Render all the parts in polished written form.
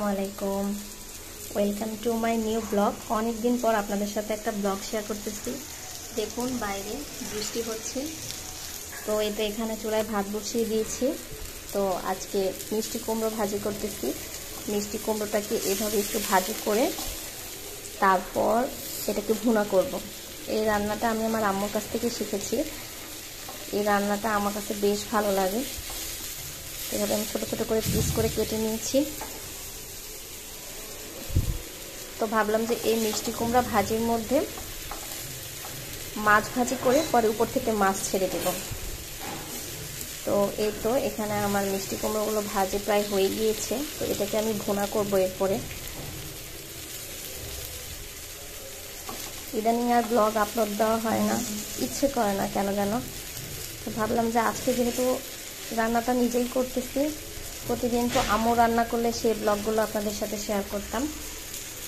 আসসালামাইকুম, welcome to my new blog. অনেক দিন পর আপনাদের সাথে একটা ব্লগ শেয়ার করতেছি। দেখুন বাইরে বৃষ্টি হচ্ছে, তো এটা এখানে চুলায় ভাত বসিয়ে দিয়েছি। তো আজকে মিষ্টি কুমড়ো ভাজি করতেছি। মিষ্টি কুমড়োটাকে এভাবে একটু ভাজি করে তারপর এটাকে ভুনা করব। এই রান্নাটা আমি আমার আম্মুর কাছ থেকে শিখেছি। এই রান্নাটা আমার কাছে বেশ ভালো লাগে। এভাবে আমি ছোটো ছোটো করে পিস করে কেটে নিয়েছি। তো ভাবলাম যে এই মিষ্টি কুমড়া ভাজির মধ্যে মাছ ভাজি করে পরে উপর থেকে মাছ ছেড়ে দেব। তো এই তো এখানে আমার মিষ্টি কুমড়োগুলো ভাজি প্রায় হয়ে গিয়েছে। তো এটাকে আমি ভুনা করব। এরপরে ইদানিং আর ব্লগ আপলোড দেওয়া হয় না, ইচ্ছে করে না কেন যেন। তো ভাবলাম যে আজকে যেহেতু রান্নাটা নিজেই করতেছি, প্রতিদিন তো আম্মু রান্না করলে সেই ব্লগগুলো আপনাদের সাথে শেয়ার করতাম।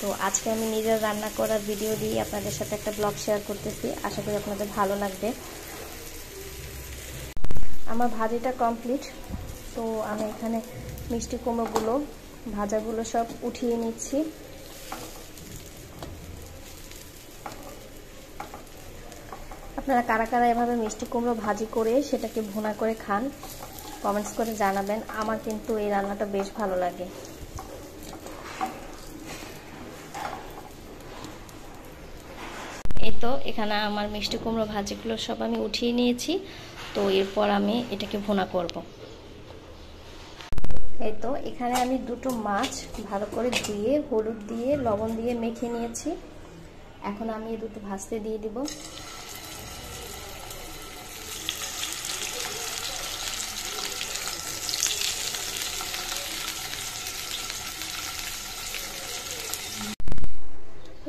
তো আজকে আমি নিজের রান্না করার ভিডিও দিয়ে আপনাদের সাথে একটা ব্লগ শেয়ার করতেছি। আশা করি আপনাদের ভালো লাগবে। আমার ভাজিটা কমপ্লিট। তো আমি এখানে মিষ্টি কুমড়োগুলো ভাজাগুলো সব উঠিয়ে নিচ্ছি। আপনারা কারা কারা এভাবে মিষ্টি কুমড়ো ভাজি করে সেটাকে ভুনা করে খান, কমেন্টস করে জানাবেন। আমার কিন্তু এই রান্নাটা বেশ ভালো লাগে। এই তো এখানে আমার মিষ্টি কুমড়ো ভাজিগুলো সব আমি উঠিয়ে নিয়েছি। তো এরপর আমি এটাকে ভুনা করব। এই তো এখানে আমি দুটো মাছ ভালো করে ধুয়ে হলুদ দিয়ে লবণ দিয়ে মেখে নিয়েছি। এখন আমি এই দুটো ভাজতে দিয়ে দিব।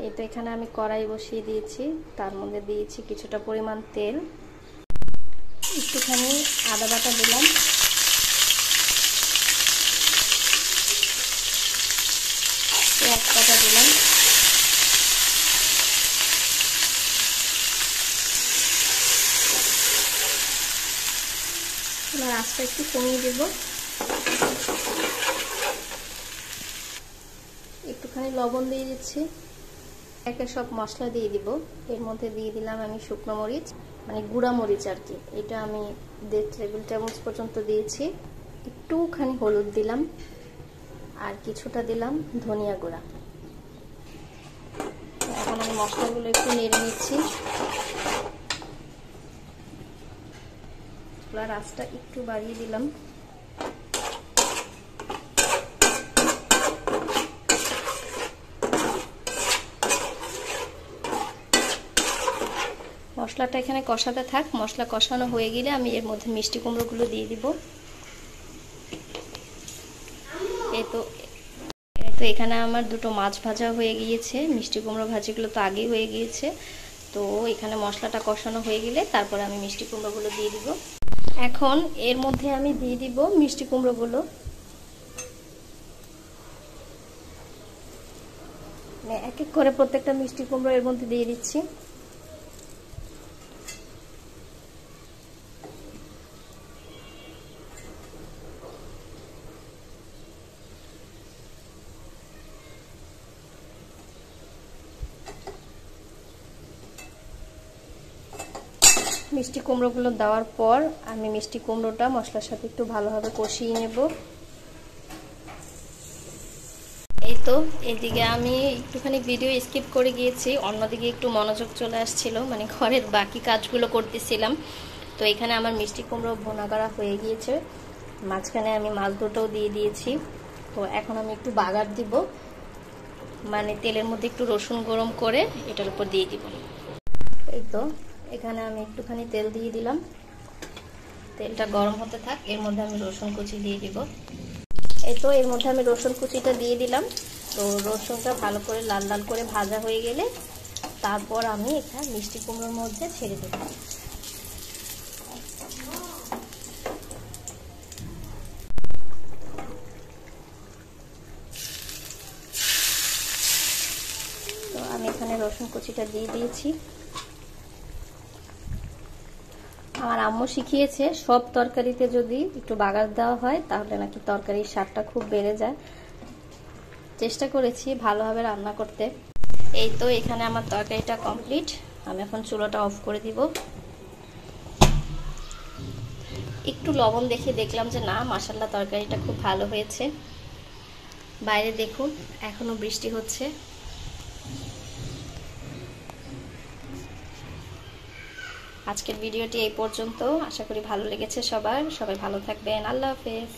এই তো এখানে আমি কড়াই বসিয়ে দিয়েছি, তার মধ্যে দিয়েছি কিছুটা পরিমাণ তেল, একটুখানি আদা বাটা দিলাম, পেঁয়াজ বাটা দিলাম, এবার আঁচটা একটু কমিয়ে দেব। একটুখানি লবণ দিয়ে দিচ্ছি। একে সব মশলা দিয়ে দিব। এর মধ্যে দিয়ে দিলাম আমি শুকনো মরিচ, মানে গুঁড়া মরিচ আর কি। এটা আমি 1.5 টেবিল চামচ পর্যন্ত দিয়েছি। একটুখানি হলুদ দিলাম আর কিছুটা দিলাম ধনিয়া গুঁড়া। এখন আমি মশলাগুলো একটু নেড়ে নিচ্ছি। চুলার আঁচটা একটু বাড়িয়ে দিলাম। মশলাটা এখানে কষাতে থাক। মশলা কষানো হয়ে গেলে আমি এর মধ্যে মিষ্টি কুমড়োগুলো দিয়ে দিব। এই তো এখানে আমার দুটো মাছ ভাজা হয়ে গিয়েছে। মিষ্টি কুমড়ো ভাজিগুলো তো আগেই হয়ে গিয়েছে। তো এখানে মশলাটা কষানো হয়ে গেলে তারপর আমি মিষ্টি কুমড়োগুলো দিয়ে দিব। এখন এর মধ্যে আমি দিয়ে দিব মিষ্টি কুমড়োগুলো। এক এক করে প্রত্যেকটা মিষ্টি কুমড়ো এর মধ্যে দিয়ে দিচ্ছি। মিষ্টি কুমড়োগুলো দেওয়ার পর আমি মিষ্টি কুমড়োটা মশলার সাথে একটু ভালোভাবে কষিয়ে নেব। এই তো এদিকে আমি একটুখানি ভিডিও স্কিপ করে গিয়েছি, অন্যদিকে একটু মনোযোগ চলে আসছিল, মানে ঘরের বাকি কাজগুলো করতেছিলাম। তো এখানে আমার মিষ্টি কুমড়ো ভুনা করা হয়ে গিয়েছে। মাঝখানে আমি মাছ দুটোও দিয়ে দিয়েছি। তো এখন আমি একটু বাগার দিব, মানে তেলের মধ্যে একটু রসুন গরম করে এটার উপর দিয়ে দিব। এই তো এখানে আমি একটুখানি তেল দিয়ে দিলাম। তেলটা গরম হতে থাক, এর মধ্যে আমি রসুন কুচি দিয়ে দিব। এই তো এর মধ্যে আমি রসুন কুচিটা দিয়ে দিলাম। তো রসুনটা ভালো করে লাল লাল করে ভাজা হয়ে গেলে তারপর আমি এটা মিষ্টি কুমড়োর মধ্যে ছেড়ে দেব। তো আমি এখানে রসুন কুচিটা দিয়ে দিয়েছি। আমার আম্মু শিখিয়েছে সব তরকারিতে যদি একটু বাগার দেওয়া হয় তাহলে নাকি তরকারির স্বাদটা খুব বেড়ে যায়। চেষ্টা করেছি ভালোভাবে রান্না করতে। এই তো এখানে আমার তরকারিটা কমপ্লিট। আমি এখন চুলাটা অফ করে দিব। একটু লবণ দেখে দেখলাম যে না, মাশাআল্লাহ তরকারিটা খুব ভালো হয়েছে। বাইরে দেখুন এখনো বৃষ্টি হচ্ছে। আজকের ভিডিওটি এই পর্যন্ত। আশা করি ভালো লেগেছে সবার। সবাই ভালো থাকবেন। আল্লাহ হাফেজ।